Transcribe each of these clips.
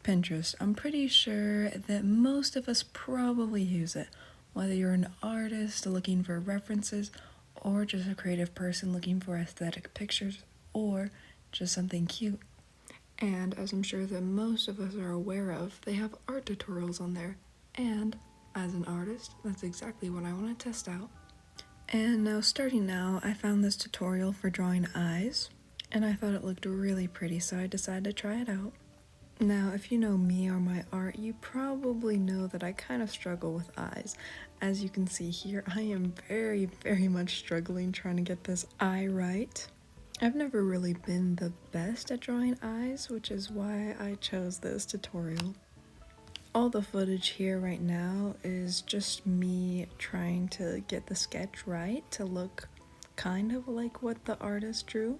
Pinterest. I'm pretty sure that most of us probably use it, whether you're an artist looking for references, or just a creative person looking for aesthetic pictures, or just something cute. And as I'm sure that most of us are aware of, they have art tutorials on there. And as an artist, that's exactly what I want to test out. And now, starting now, I found this tutorial for drawing eyes, and I thought it looked really pretty, so I decided to try it out. Now, if you know me or my art, you probably know that I kind of struggle with eyes. As you can see here, I am very much struggling trying to get this eye right. I've never really been the best at drawing eyes, which is why I chose this tutorial. All the footage here right now is just me trying to get the sketch right to look kind of like what the artist drew.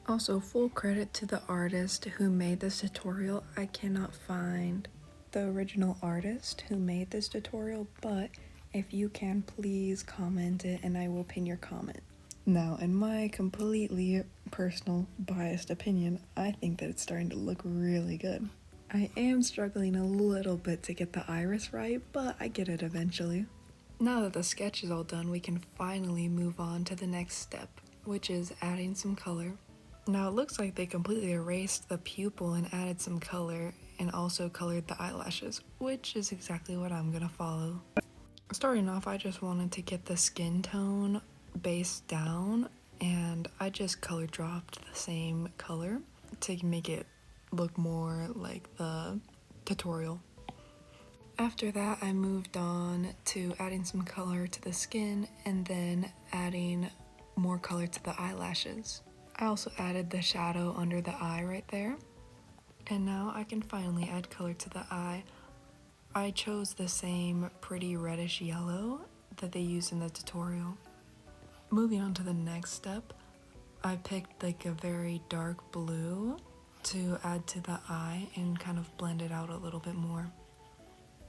Also, full credit to the artist who made this tutorial. I cannot find the original artist who made this tutorial, but if you can, please comment it and I will pin your comment. Now, in my completely personal biased opinion, I think that it's starting to look really good. I am struggling a little bit to get the iris right, but I get it eventually. Now that the sketch is all done, we can finally move on to the next step, which is adding some color. Now it looks like they completely erased the pupil and added some color and also colored the eyelashes, which is exactly what I'm gonna follow. Starting off, I just wanted to get the skin tone base down, and I just color dropped the same color to make it look more like the tutorial. After that, I moved on to adding some color to the skin and then adding more color to the eyelashes. I also added the shadow under the eye right there. And now I can finally add color to the eye. I chose the same pretty reddish yellow that they used in the tutorial. Moving on to the next step, I picked like a very dark blue to add to the eye and kind of blend it out a little bit more.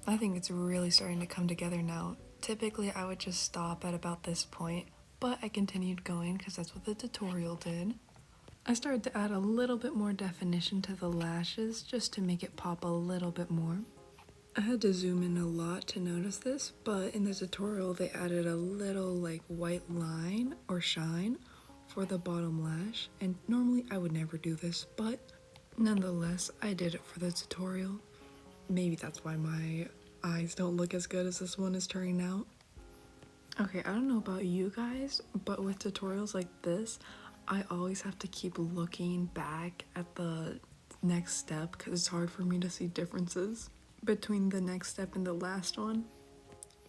I think it's really starting to come together now. Typically I would just stop at about this point, but I continued going because that's what the tutorial did. I started to add a little bit more definition to the lashes just to make it pop a little bit more. I had to zoom in a lot to notice this, but in the tutorial they added a little like white line or shine for the bottom lash, and normally I would never do this, but nonetheless I did it for the tutorial. Maybe that's why my eyes don't look as good as this one is turning out. Okay, I don't know about you guys, but with tutorials like this, I always have to keep looking back at the next step because it's hard for me to see differences between the next step and the last one.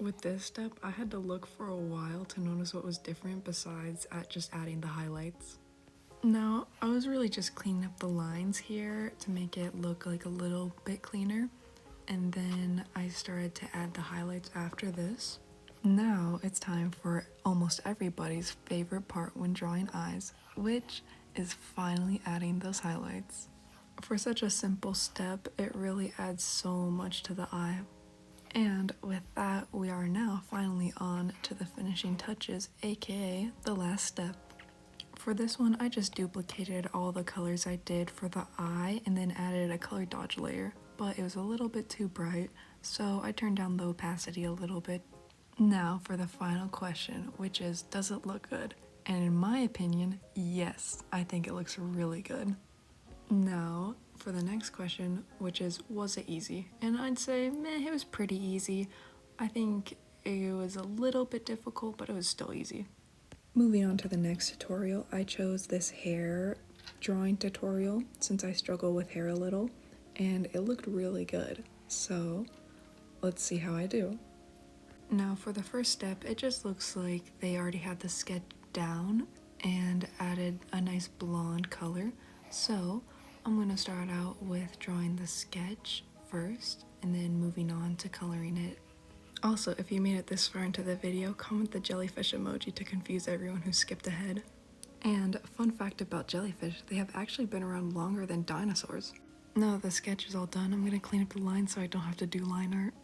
With this step, I had to look for a while to notice what was different besides just adding the highlights. Now, I was really just cleaning up the lines here to make it look like a little bit cleaner, and then I started to add the highlights after this. Now it's time for almost everybody's favorite part when drawing eyes, which is finally adding those highlights. For such a simple step, it really adds so much to the eye. And with that, we are now finally on to the finishing touches, aka the last step. For this one, I just duplicated all the colors I did for the eye and then added a color dodge layer, but it was a little bit too bright, so I turned down the opacity a little bit. Now for the final question, which is, does it look good? And in my opinion, yes, I think it looks really good. Now for the next question, which is, was it easy? And I'd say, meh, it was pretty easy. I think it was a little bit difficult, but it was still easy. Moving on to the next tutorial, I chose this hair drawing tutorial since I struggle with hair a little, and it looked really good. So let's see how I do. Now for the first step, it just looks like they already had the sketch down and added a nice blonde color. So I'm going to start out with drawing the sketch first and then moving on to coloring it. Also, if you made it this far into the video, comment the jellyfish emoji to confuse everyone who skipped ahead. And fun fact about jellyfish, they have actually been around longer than dinosaurs. Now that the sketch is all done, I'm going to clean up the lines so I don't have to do line art.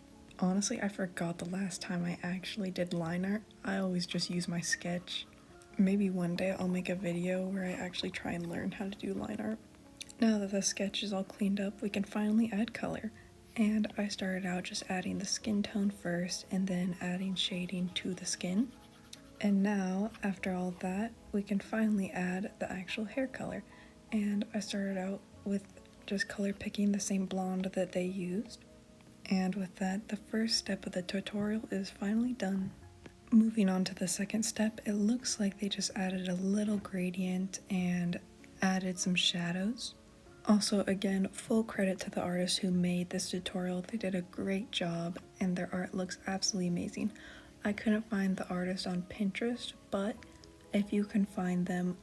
Honestly, I forgot the last time I actually did line art. I always just use my sketch. Maybe one day I'll make a video where I actually try and learn how to do line art. Now that the sketch is all cleaned up, we can finally add color. And I started out just adding the skin tone first and then adding shading to the skin. And now, after all that, we can finally add the actual hair color. And I started out with just color picking the same blonde that they used. And with that, the first step of the tutorial is finally done. Moving on to the second step, it looks like they just added a little gradient and added some shadows. Also, again, full credit to the artist who made this tutorial. They did a great job and their art looks absolutely amazing. I couldn't find the artist on Pinterest, but if you can find them,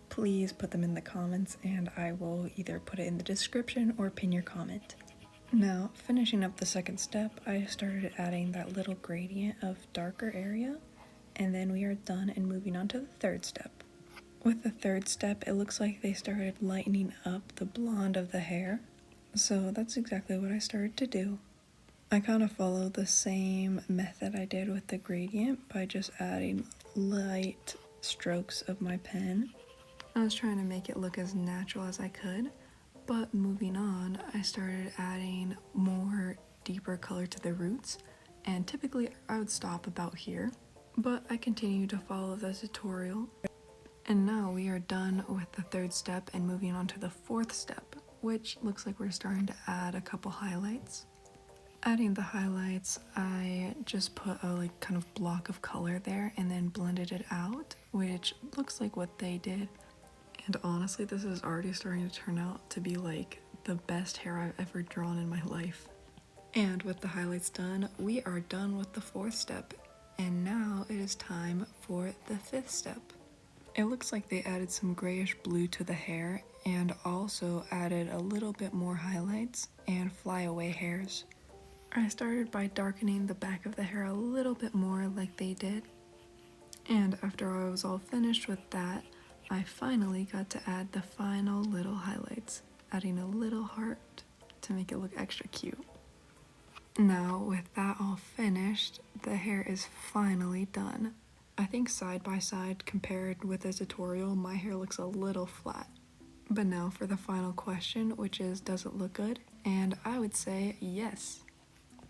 please put them in the comments and I will either put it in the description or pin your comment. Now, finishing up the second step, I started adding that little gradient of darker area, and then we are done and moving on to the third step. With the third step, it looks like they started lightening up the blonde of the hair, so that's exactly what I started to do. I kind of followed the same method I did with the gradient by just adding light strokes of my pen. I was trying to make it look as natural as I could, but moving on, I started adding more deeper color to the roots, and typically I would stop about here, but I continued to follow the tutorial. And now we are done with the third step and moving on to the fourth step, which looks like we're starting to add a couple highlights. Adding the highlights, I just put a kind of block of color there and then blended it out, which looks like what they did. And honestly, this is already starting to turn out to be like the best hair I've ever drawn in my life. And with the highlights done, we are done with the fourth step. And now it is time for the fifth step. It looks like they added some grayish blue to the hair and also added a little bit more highlights and flyaway hairs. I started by darkening the back of the hair a little bit more like they did. And after I was all finished with that, I finally got to add the final little highlights, adding a little heart to make it look extra cute. Now, with that all finished, the hair is finally done. I think side by side, compared with the tutorial, my hair looks a little flat. But now for the final question, which is, does it look good? And I would say yes.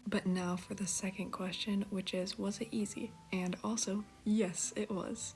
But now for the second question, which is, was it easy? And also, yes, it was.